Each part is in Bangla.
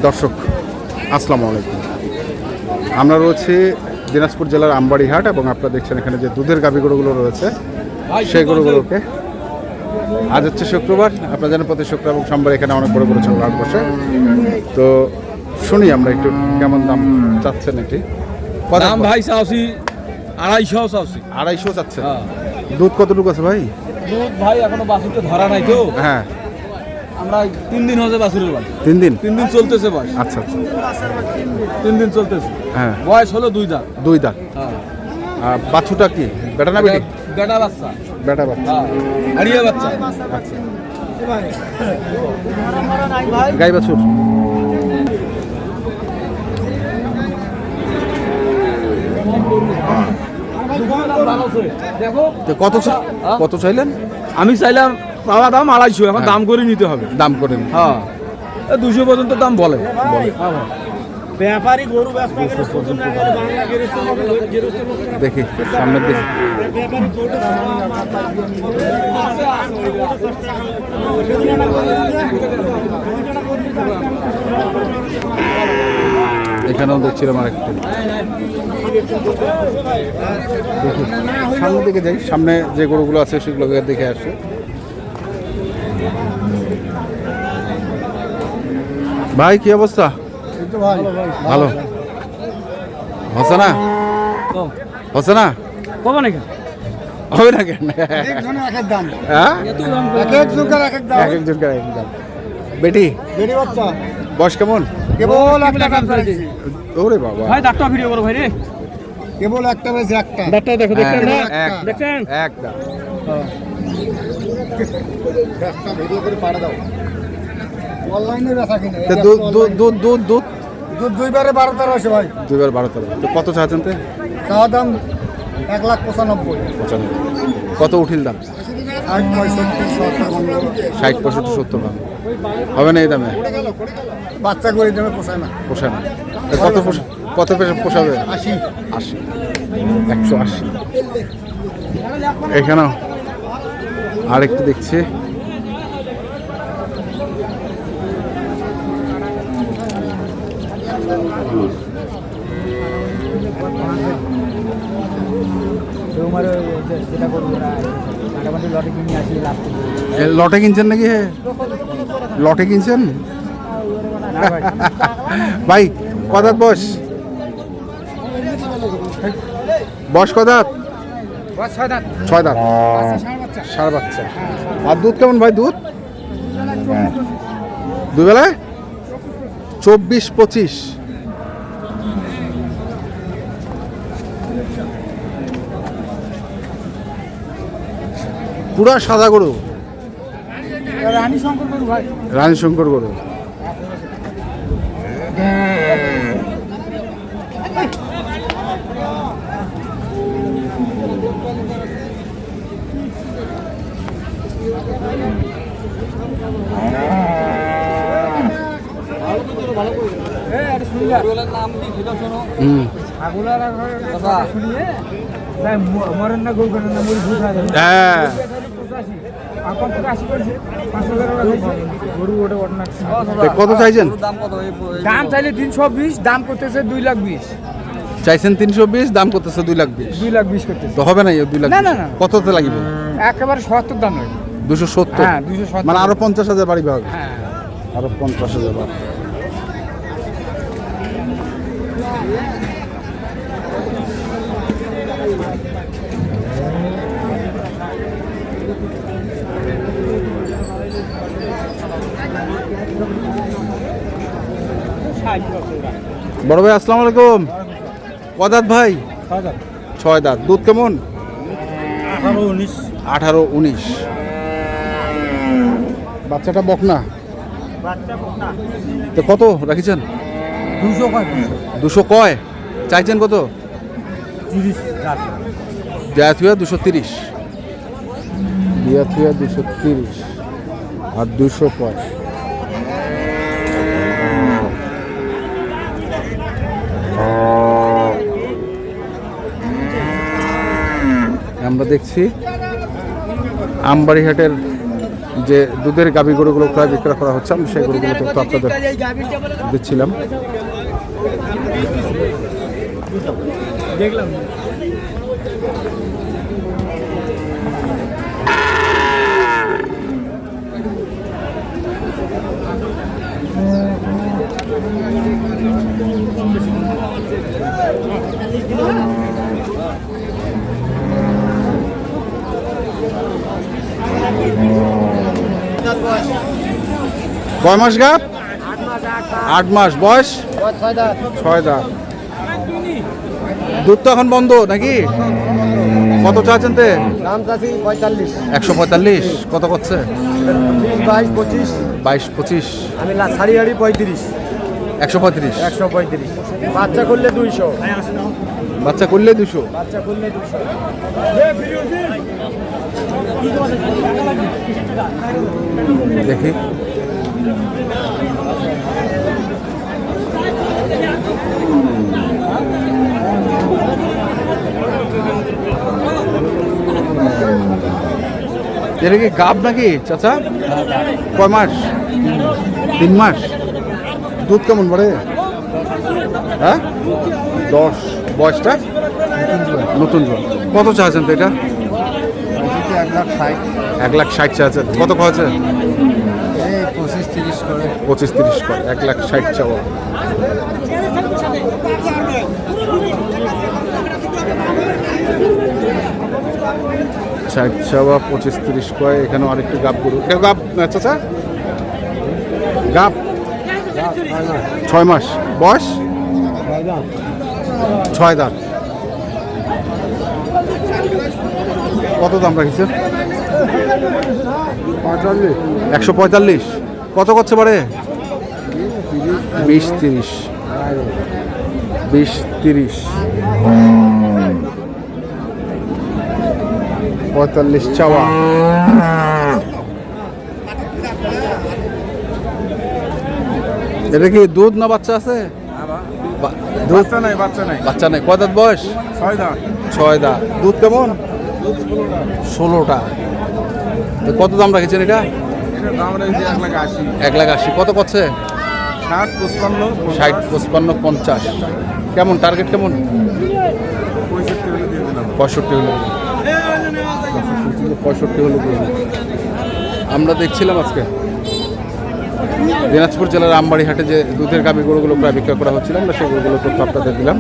দর্শক আসসালামু আলাইকুম। আমরা রয়েছি দিনাজপুর জেলার আমবাড়ি হাট এবং আপনারা দেখছেন এখানে যে দুধের গাভী গরুগুলো রয়েছে সেই গরুগুলোকে আজ হচ্ছে শুক্রবার। আপনারা জানেন প্রতি শুক্রবার এবং সোমবার এখানে অনেক বড় বড় হাট বসে। তো শুনি আমরা একটু কেমন দাম চাচ্ছেন এটি। দাম ভাই চাচ্ছি 250 চাচ্ছেন। দুধ কতটুকু আছে ভাই? দুধ ভাই এখনো বাছুরটা ধরা নাই তো। হ্যাঁ, আমরা 3 দিন হয়েছে বাছুরের বয়স। 3 দিন চলতেছে বয়স। আচ্ছা আচ্ছা, 3 দিন চলতেছে। হ্যাঁ, বয়স হলো 2 দাঁত। 2 দাঁত। হ্যাঁ, বাছুরটা কি বেটা না বেটি? বেটা বাচ্চা। বেটা বাচ্চা, হারিয়ে বাচ্চা। আচ্ছা, গাই বাছুর। কত চাইলেন? আমি চাইলাম পাওয়া দাম 250, এখন দাম করে নিতে হবে। দাম করেন? হ্যাঁ, 200 পর্যন্ত দাম বলে। ব্যাপারী গরু দেখি সামনের দিকে। এখানেও দেখছিলাম আরেকটা। দেখি সামনের দিকে যাই, সামনে যে গরুগুলো আছে সেগুলোকে দেখে আসছে। ভাই কি অবস্থা? ভালো হচ্ছে না? হচ্ছে না? কবে নাকি হবে না কেন? হ্যাঁ, এক একজনকার এক এক দাম। এক একজনকার এক এক দাম। বেটি বেটি বাচ্চা বয়স কেমন? কেবল একটা ওরে বাবা, ভাই ডাক্তার ভিডিও করো ভাই রে। কেবল একটা বেশি একটা ডাক্তার দেখো, দেখছেন না? এক- দেখছেন? এক দাম। একটা ভিডিও করে পাড়া দাও। অনলাইনে বেচা কিনে তো দুধ দুধ দুধ দুধ দুধ দুধ দুইবারে 12-13 আছে ভাই। 2/12। তো কত চাচ্ছেন? তো চাওয়া দাম 1,95,000। 95। কত উঠিল দাম? 60, 65, 70 60, 65, 70 দাম হবে না এই দামে? বাচ্চা করে দামে পোষায় না। পোষায় না। তো কত কত পোষাবে? 80। 80, 180। এখানেও আরেকটু দেখছি। লটে কিনছেন নাকি? লটে কিনছেন ভাই? কদাত বয়স? বয়স কদাত? 6 দাঁত। ষাঁড় বাচ্চা। আর দুধ কেমন ভাই? দুধ দুবেলায় 24-25। পুরা সাদা গরু, রানী শঙ্কর গরু ভাই। রানী শঙ্কর গরু। হ্যাঁ, কত চাইছেন? দাম চাইলে 320, দাম করতেছে 2,20,000। চাইছেন 320, দাম করতেছে 2,20,000। 2,20,000 করতেছে। তো হবে না 2,00,000? না, না, না। কততে লাগিব? একেবারে 70 দাম লাগে। 270? হ্যাঁ, 270। মানে আরো 50,000 বাড়িবে হবে? হ্যাঁ, আরো 50,000 বাড়বে। বড় ভাই আসসালামু আলাইকুম। কদাত ভাই? 6 দাঁত। দুধ কেমন? 18-19। বাচ্চাটা বকনা? তো কত রাখিছেন? 200 কয়? চাইছেন কত? 30। দেয়াথুয়া 230। দেয়াথুয়া 230 আর 200 কয়? আমরা দেখছি আমবাড়িহাটের যে দুধের গাভী গরুগুলো ক্রয় বিক্রয় করা হচ্ছে, আমি সেই গরুগুলো তো আপনাদের দিচ্ছিলাম। দেখলাম কয় মাস গাব? 8 মাস। বয়স 6 দাঁত। দুধ তো এখন বন্ধ নাকি? কত চাচ্ছেন তে? দাম চাচ্ছি 45, 145। কত করছে? 22, 25। 22-25। আমি সারি হাড়ি 35, 135। 135। বাচ্চা করলে 200, বাচ্চা করলে 200। বাচ্চা করলে 200। দেখি এটা কি গাব নাকি চাচা? কয় মাস? 3 মাস। দুধ কেমন পড়ে? হ্যাঁ 10। বয়সটা নতুন জোয়ান। কত চাচ্ছেন তো এটা? 1,60,000 চাচ্ছেন। কত খাওয়াছে? 25-30 করে। 25-30 করে। 1,60,000 চাওয়া। ষাট চাওয়া, 25-30 করে। এখানেও আরেকটু গাব গরু। কেউ গাব চাচা? গাব 6 মাস। বয়স 6 দাঁত। কত দাম রাখিছেন? 145। কত করছে বারে? 20-30। 20-30। 45 চাওয়া। এটা কি দুধ না বাচ্চা আছে? বাচ্চা নাই, বাচ্চা নাই। বাচ্চা নাই। কয় দাঁত বয়স? 6 দাঁত। 6 দাঁত। দুধ কেমন? 16টা। তো কত দাম রাখেছেন এটা? এটার দাম রয়েছে 1,80,000। 1,80,000। কত করছে? 60, 55, 60, 55, 50। কেমন টার্গেট কেমন? 65 হলে দিয়ে দিলাম। 65 হলে 65 হলে দিয়ে দিলাম। আমরা দেখছিলাম আজকে দিনাজপুর জেলার আমবাড়ি হাটে যে দুধের গাভী গরুগুলো প্রায় বিক্রয় করা হচ্ছিল, আমরা সেই গরুগুলো তথ্য আপনাদের দিলাম।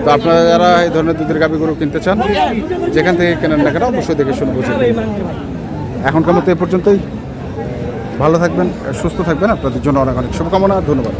তো আপনারা যারা এই ধরনের দুধের গাভী গরু কিনতে চান, যেখান থেকে কেনেন না কেন অবশ্যই দেখে শুনে বুঝে কিনবেন। এখনকার মতো এ পর্যন্তই। ভালো থাকবেন, সুস্থ থাকবেন। আপনাদের জন্য অনেক অনেক শুভকামনা। ধন্যবাদ।